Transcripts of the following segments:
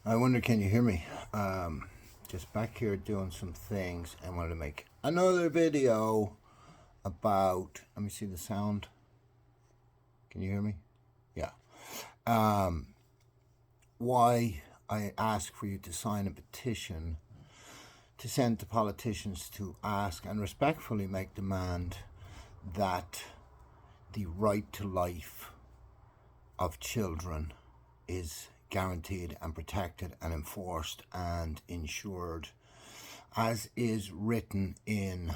I wonder, can you hear me? Just back here doing some things and wanted to make another video about. Let me see the sound. Can you hear me? Yeah. Um, why I ask for you to sign a petition to send to politicians to ask and respectfully make demand that the right to life of children is guaranteed and protected and enforced and ensured as is written in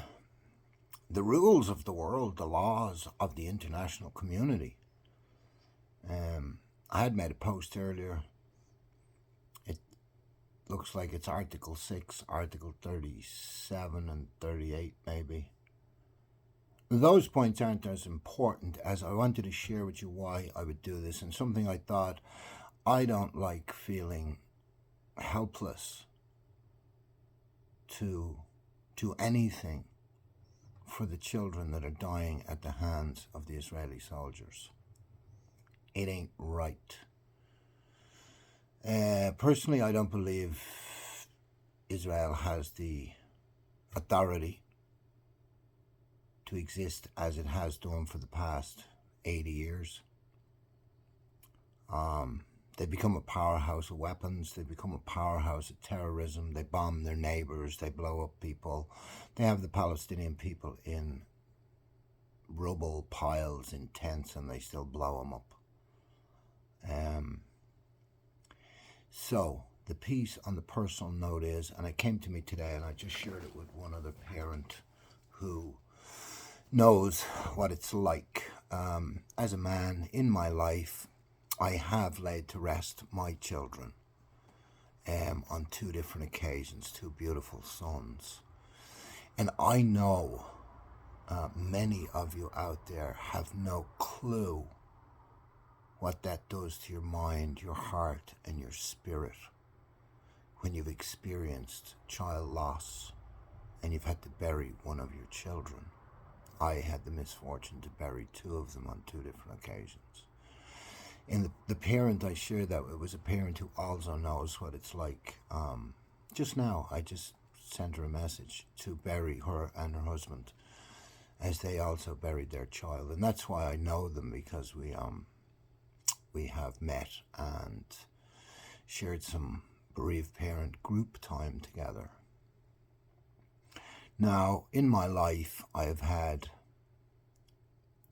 the rules of the world, the laws of the international community. I had made a post earlier. It looks like it's Article 6, Article 37 and 38 maybe. Those points aren't as important as I wanted to share with you why I would do this, and something I thought. I don't like feeling helpless to do anything for the children that are dying at the hands of the Israeli soldiers. It ain't right. Personally, I don't believe Israel has the authority to exist as it has done for the past 80 years. They become a powerhouse of weapons. They become a powerhouse of terrorism. They bomb their neighbors. They blow up people. They have the Palestinian people in rubble piles, in tents, and they still blow them up. So the piece on the personal note is, and it came to me today, and I just shared it with one other parent who knows what it's like. As a man in my life, I have laid to rest my children on two different occasions, two beautiful sons. And I know many of you out there have no clue what that does to your mind, your heart, and your spirit when you've experienced child loss and you've had to bury one of your children. I had the misfortune to bury two of them on two different occasions. And the parent I shared that with was a parent who also knows what it's like. Just now, I just sent her a message to bury her and her husband as they also buried their child. And that's why I know them, because we have met and shared some bereaved parent group time together. Now, in my life, I have had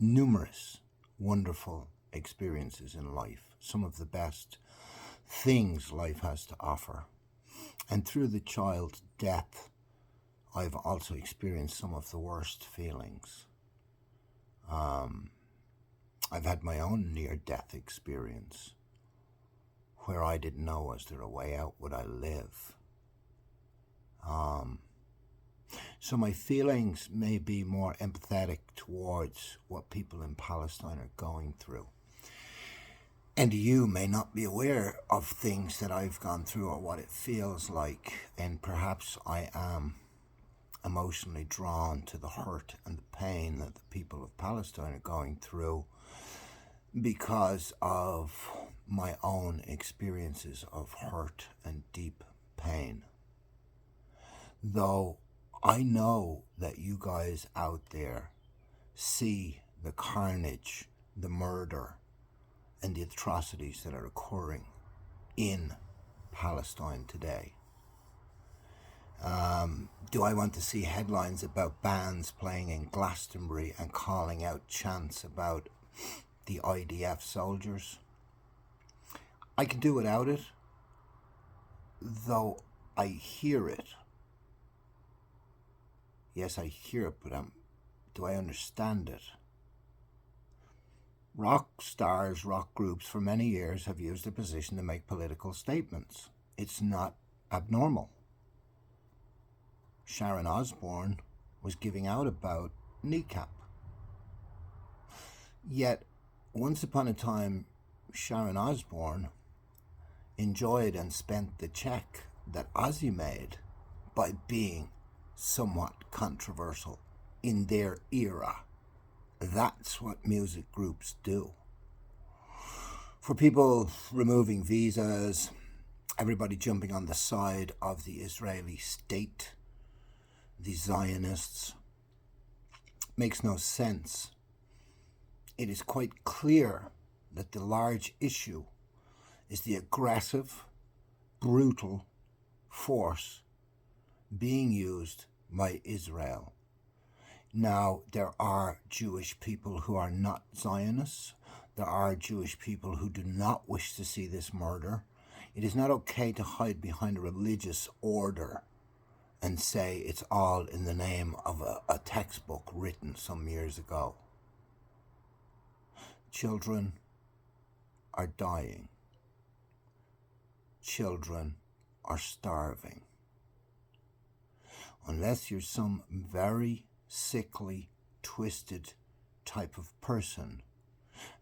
numerous wonderful experiences in life, some of the best things life has to offer. And through the child's death, I've also experienced some of the worst feelings. I've had my own near-death experience where I didn't know, was there a way out? Would I live? So my feelings may be more empathetic towards what people in Palestine are going through. And you may not be aware of things that I've gone through or what it feels like, and perhaps I am emotionally drawn to the hurt and the pain that the people of Palestine are going through because of my own experiences of hurt and deep pain. Though I know that you guys out there see the carnage, the murder, and the atrocities that are occurring in Palestine today. Do I want to see headlines about bands playing in Glastonbury and calling out chants about the IDF soldiers? I can do without it, though I hear it. Yes, I hear it, but do I understand it? Rock stars, rock groups for many years have used their position to make political statements. It's not abnormal. Sharon Osbourne was giving out about kneecap. Yet, once upon a time, Sharon Osbourne enjoyed and spent the check that Ozzy made by being somewhat controversial in their era. That's what music groups do. For people removing visas, everybody jumping on the side of the Israeli state, the Zionists, makes no sense. It is quite clear that the large issue is the aggressive, brutal force being used by Israel. Now, there are Jewish people who are not Zionists. There are Jewish people who do not wish to see this murder. It is not okay to hide behind a religious order and say it's all in the name of a textbook written some years ago. Children are dying. Children are starving. Unless you're some very sickly, twisted type of person,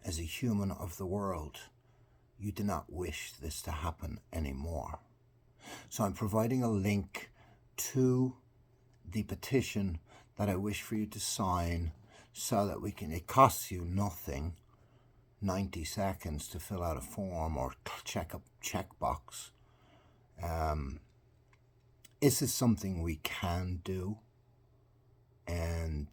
as a human of the world, you do not wish this to happen anymore. So I'm providing a link to the petition that I wish for you to sign so that we can, it costs you nothing, 90 seconds to fill out a form or check a checkbox. This is something we can do, and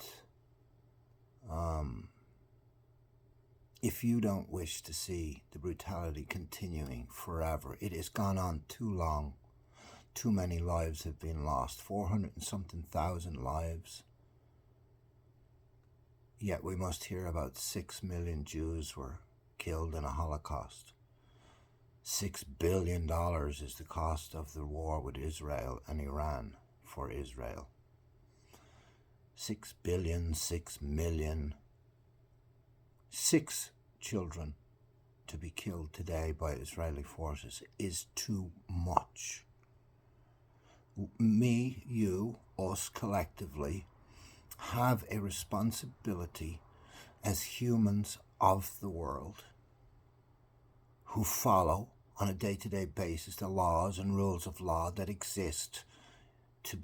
if you don't wish to see the brutality continuing forever, it has gone on too long. Too many lives have been lost, 400 and something thousand lives. Yet we must hear about 6 million Jews were killed in a Holocaust. $6 billion is the cost of the war with Israel and Iran for Israel. 6 billion, 6 million, 6 children to be killed today by Israeli forces is too much. Me, you, us collectively have a responsibility as humans of the world who follow on a day-to-day basis the laws and rules of law that exist to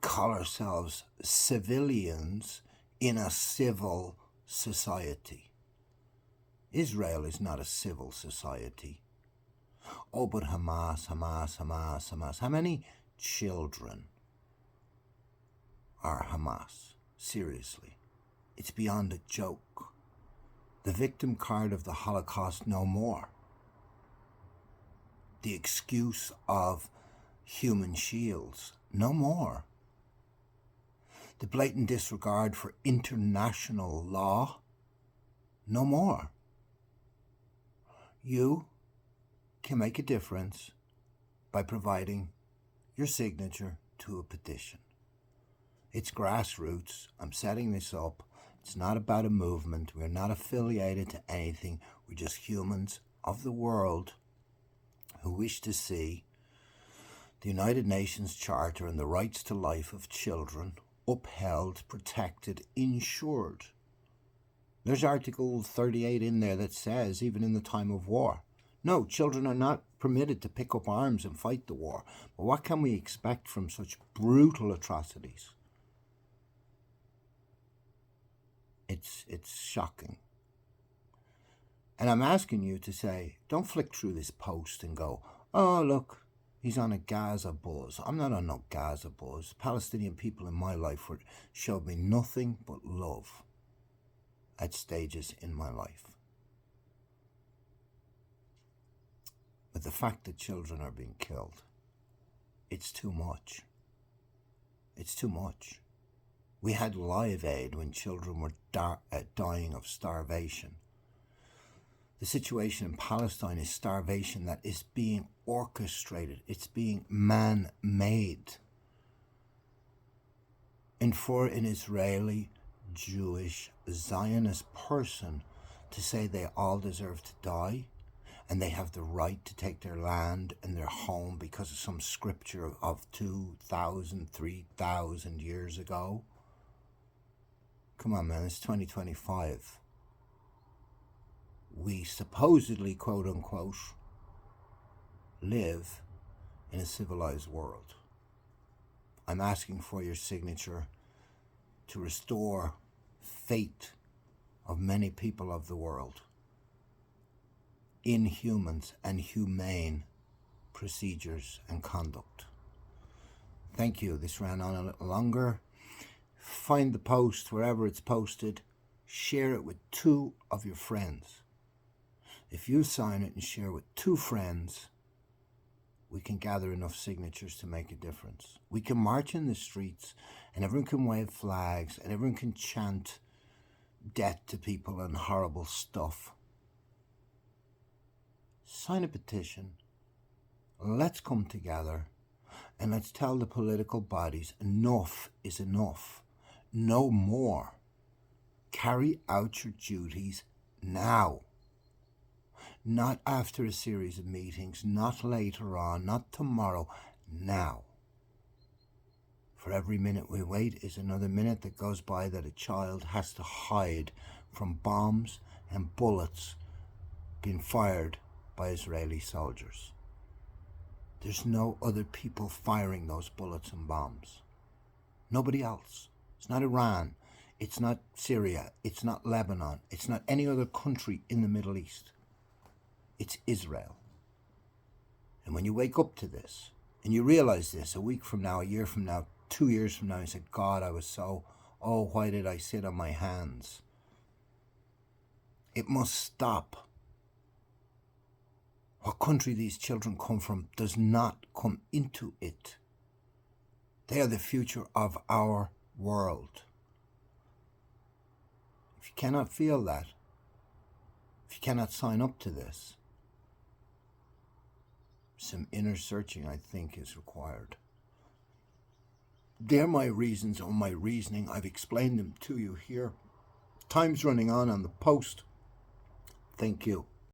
call ourselves civilians in a civil society. Israel is not a civil society. Oh, but Hamas. How many children are Hamas? Seriously. It's beyond a joke. The victim card of the Holocaust no more. The excuse of human shields no more. The blatant disregard for international law no more. You can make a difference by providing your signature to a petition. It's grassroots. I'm setting this up. It's not about a movement. We're not affiliated to anything. We're just humans of the world who wish to see the United Nations Charter and the rights to life of children upheld, protected, insured. There's Article 38 in there that says, even in the time of war, no, children are not permitted to pick up arms and fight the war. But what can we expect from such brutal atrocities? It's shocking. And I'm asking you to say, don't flick through this post and go, oh, look, he's on a Gaza buzz. I'm not on no Gaza buzz. Palestinian people in my life showed me nothing but love at stages in my life. But the fact that children are being killed, it's too much. It's too much. We had Live Aid when children were dying of starvation. The situation in Palestine is starvation that is being orchestrated. It's being man-made. And for an Israeli, Jewish, Zionist person to say they all deserve to die and they have the right to take their land and their home because of some scripture of 2,000, 3,000 years ago. Come on, man, it's 2025. We supposedly, quote unquote, live in a civilized world. I'm asking for your signature to restore faith of many people of the world in humans and humane procedures, and conduct. Thank you. This ran on a little longer. Find the post wherever it's posted. Share it with 2 of your friends. If you sign it and share with 2 friends, we can gather enough signatures to make a difference. We can march in the streets and everyone can wave flags and everyone can chant death to people and horrible stuff. Sign a petition. Let's come together and let's tell the political bodies enough is enough. No more. Carry out your duties now. Not after a series of meetings, not later on, not tomorrow, now. For every minute we wait is another minute that goes by that a child has to hide from bombs and bullets being fired by Israeli soldiers. There's no other people firing those bullets and bombs. Nobody else. It's not Iran. It's not Syria. It's not Lebanon. It's not any other country in the Middle East. It's Israel. And when you wake up to this, and you realize this a week from now, a year from now, 2 years from now, you say, God, I was so, why did I sit on my hands? It must stop. What country these children come from does not come into it. They are the future of our world. If you cannot feel that, if you cannot sign up to this, some inner searching, I think, is required. They're my reasons or my reasoning. I've explained them to you here. Time's running on the post. Thank you.